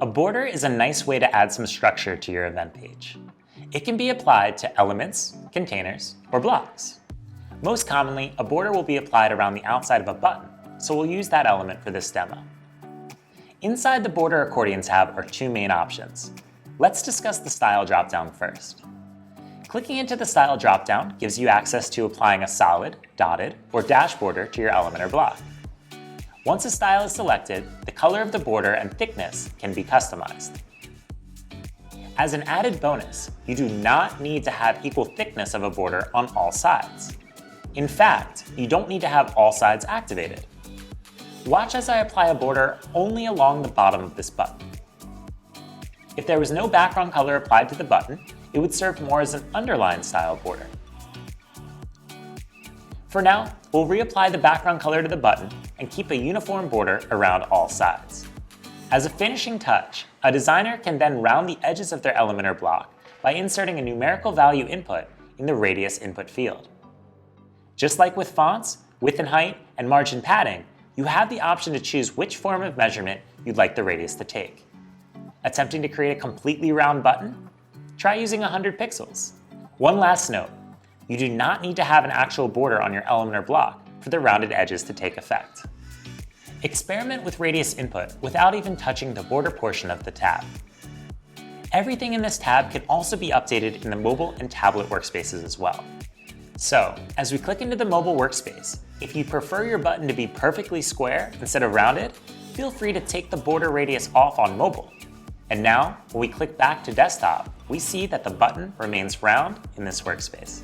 A border is a nice way to add some structure to your event page. It can be applied to elements, containers, or blocks. Most commonly, a border will be applied around the outside of a button, so we'll use that element for this demo. Inside the Border Accordion tab are two main options. Let's discuss the Style dropdown first. Clicking into the Style dropdown gives you access to applying a solid, dotted, or dashed border to your element or block. Once a style is selected, the color of the border and thickness can be customized. As an added bonus, you do not need to have equal thickness of a border on all sides. In fact, you don't need to have all sides activated. Watch as I apply a border only along the bottom of this button. If there was no background color applied to the button, it would serve more as an underline style border. For now, we'll reapply the background color to the button and keep a uniform border around all sides. As a finishing touch, a designer can then round the edges of their element or block by inserting a numerical value input in the radius input field. Just like with fonts, width and height, and margin padding, you have the option to choose which form of measurement you'd like the radius to take. Attempting to create a completely round button? Try using 100 pixels. One last note, you do not need to have an actual border on your element or block for the rounded edges to take effect. Experiment with radius input without even touching the border portion of the tab. Everything in this tab can also be updated in the mobile and tablet workspaces as well. So, as we click into the mobile workspace, if you prefer your button to be perfectly square instead of rounded, feel free to take the border radius off on mobile. And now, when we click back to desktop, we see that the button remains round in this workspace.